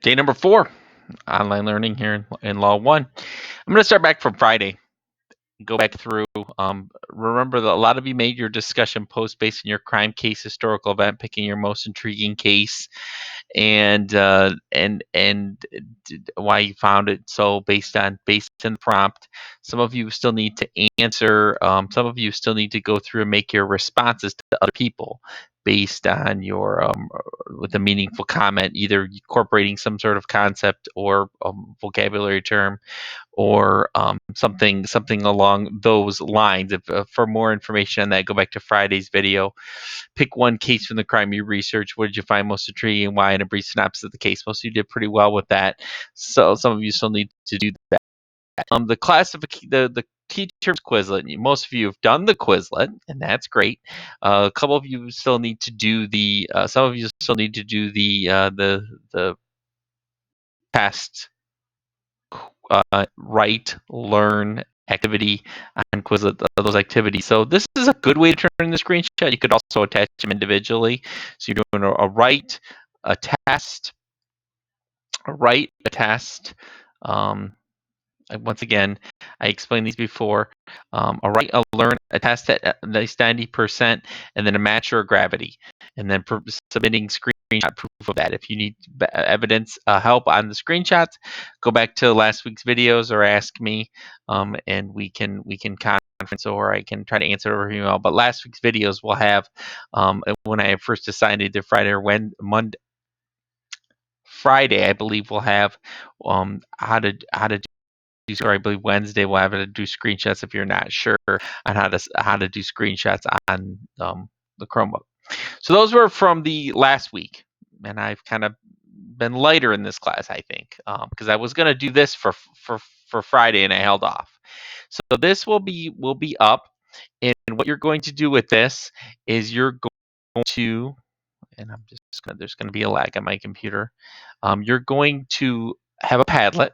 Day number 4, online learning here in Law 1. I'm going to start back from Friday. Go back through. Remember that a lot of you made your discussion post based on your crime case historical event, picking your most intriguing case, and why you found it so based on the prompt. Some of you still need to answer. Some of you still need to go through and make your responses to other people based on your with a meaningful comment, either incorporating some sort of concept or vocabulary term, or something along those lines. For more information on that, go back to Friday's video. Pick one case from the crime you researched. What did you find most intriguing? Why? And a brief synopsis of the case. Most of you did pretty well with that. So some of you still need to do that. The key terms Quizlet. Most of you have done the Quizlet, and that's great. A couple of you still need to do the. Some of you still need to do the test. Write, learn activity on Quizlet, those activities. So this is a good way to turn in the screenshot. You could also attach them individually. So you're doing a write, a test, once again, I explained these before. A write, a learn, a test at least 90%, and then a match or a gravity. And then submitting screenshot proof of that. If you need evidence, help on the screenshots, go back to last week's videos or ask me, and we can conference, or I can try to answer over email. But last week's videos will have, when I first assigned either Friday or Monday. Friday, I believe, we'll have how to do, or I believe Wednesday we'll have to do screenshots if you're not sure on how to do screenshots on the Chromebook. So those were from the last week, and I've kind of been lighter in this class, I think, because I was going to do this for Friday and I held off. So this will be up, and what you're going to do with this is you're going to, and there's going to be a lag on my computer. You're going to have a Padlet.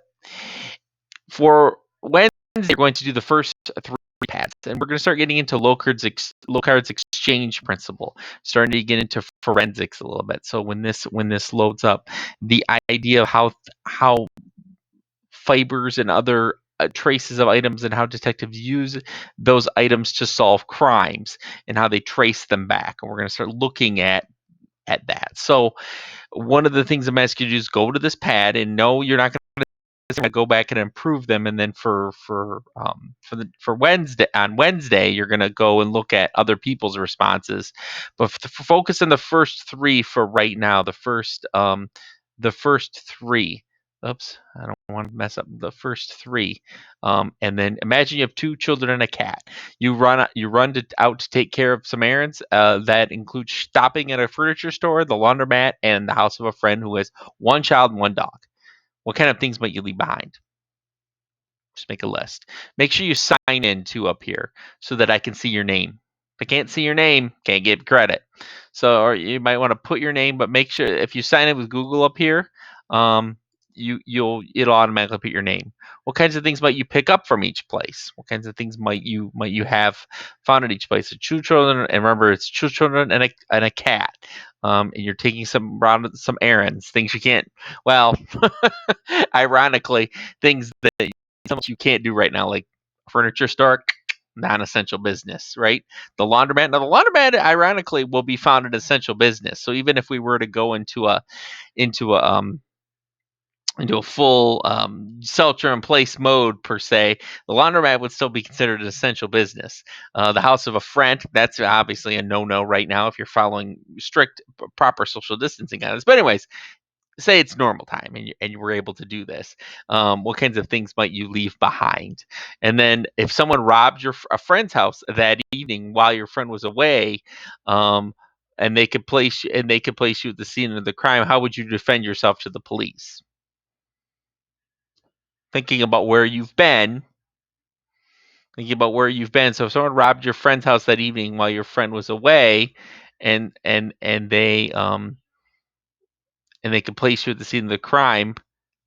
For Wednesday, you're going to do the first 3 pads, and we're going to start getting into Locard's exchange principle, starting to get into forensics a little bit. So when this loads up, the idea of how fibers and other traces of items, and how detectives use those items to solve crimes, and how they trace them back. And we're going to start looking at that. So one of the things I'm asking you to do is go to this pad, and no, you're not going to go back and improve them. And then for Wednesday, you're going to go and look at other people's responses. But focus on the first 3 for right now. The first 3. Oops, I don't want to mess up the first 3. And then imagine you have 2 children and a cat. You run out to take care of some errands. That includes stopping at a furniture store, the laundromat, and the house of a friend who has 1 child and 1 dog. What kind of things might you leave behind? Just make a list. Make sure you sign in too up here so that I can see your name. If I can't see your name, can't give credit. So, or you might want to put your name, but make sure if you sign in with Google up here, it'll automatically put your name. What kinds of things might you pick up from each place? What kinds of things might you have found at each place? So 2 children, and remember, it's 2 children and a cat. And you're taking some errands, things you can't. Well, ironically, things that you can't do right now, like a furniture store, non-essential business, right? The laundromat. Now, the laundromat, ironically, will be found an essential business. So even if we were to go into a full shelter-in-place mode per se, the laundromat would still be considered an essential business. The house of a friend, that's obviously a no-no right now if you're following strict, proper social distancing guidelines. But anyways, say it's normal time and you were able to do this. What kinds of things might you leave behind? And then if someone robbed a friend's house that evening while your friend was away, and they could place you at the scene of the crime, how would you defend yourself to the police? Thinking about where you've been. So if someone robbed your friend's house that evening while your friend was away, and they could place you at the scene of the crime,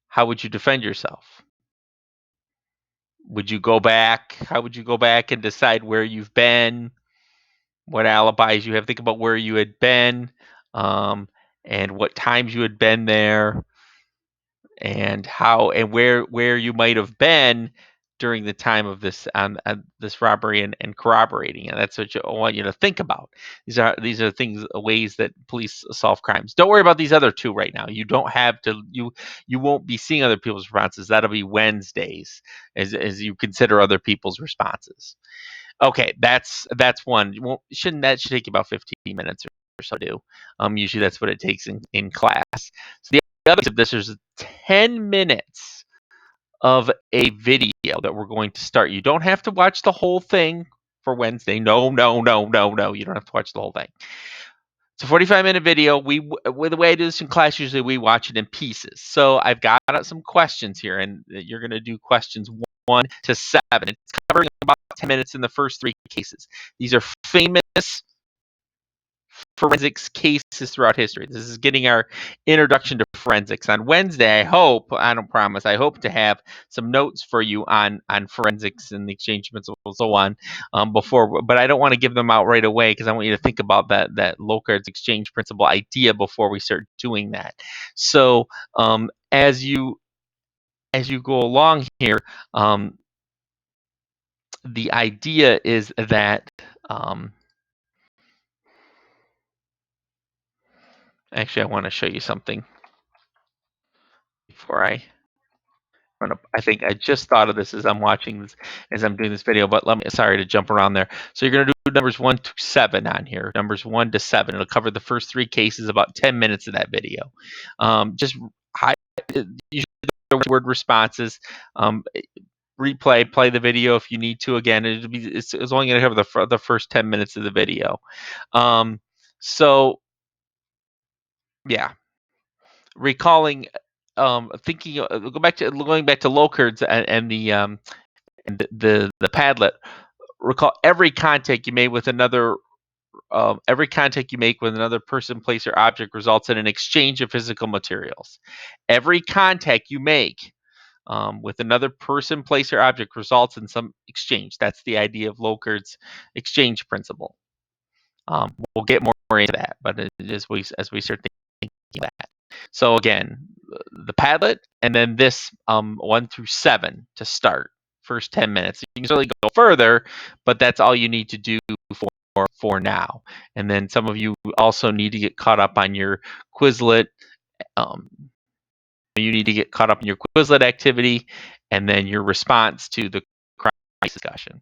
how would you defend yourself? Would you go back? How would you go back and decide where you've been? What alibis you have? Think about where you had been, and what times you had been there. and where you might have been during the time of this robbery, and corroborating. And that's what I want you to think about. These are things, ways that police solve crimes. Don't worry about these other two right now. You don't have to. You won't be seeing other people's responses. That'll be Wednesdays as you consider other people's responses. Okay, that's one. Well, that should take you about 15 minutes or so to do. Usually that's what it takes in class. So the other piece of this is 10 minutes of a video that we're going to start. You don't have to watch the whole thing for Wednesday. No, no, no, no, no. You don't have to watch the whole thing. It's a 45-minute video. The way I do this in class, usually we watch it in pieces. So I've got some questions here, and you're going to do questions 1 to 7. It's covering about 10 minutes in the first 3 cases. These are famous forensics cases throughout history. This is getting our introduction to forensics. On Wednesday, I don't promise, I hope to have some notes for you on forensics and the exchange principles and so on but I don't want to give them out right away because I want you to think about that Locard's exchange principle idea before we start doing that. So as you go along here, the idea is that actually, I want to show you something before I think I just thought of this as I'm watching this, as I'm doing this video, but sorry to jump around there. So you're going to do numbers 1 to 7 on here, numbers 1 to 7. It'll cover the first 3 cases, about 10 minutes of that video. Just usually the word responses. Play the video if you need to. Again, it's only going to cover the first 10 minutes of the video. So yeah, recalling, thinking, going back to Locard's and the Padlet. Recall every contact you made with another. Every contact you make with another person, place, or object results in an exchange of physical materials. Every contact you make with another person, place, or object results in some exchange. That's the idea of Locard's exchange principle. We'll get more into that, but as we start thinking of that. So again, the Padlet, and then this 1 through 7 to start. First 10 minutes. You can certainly go further, but that's all you need to do for now. And then some of you also need to get caught up on your Quizlet. You need to get caught up in your Quizlet activity, and then your response to the crime discussion.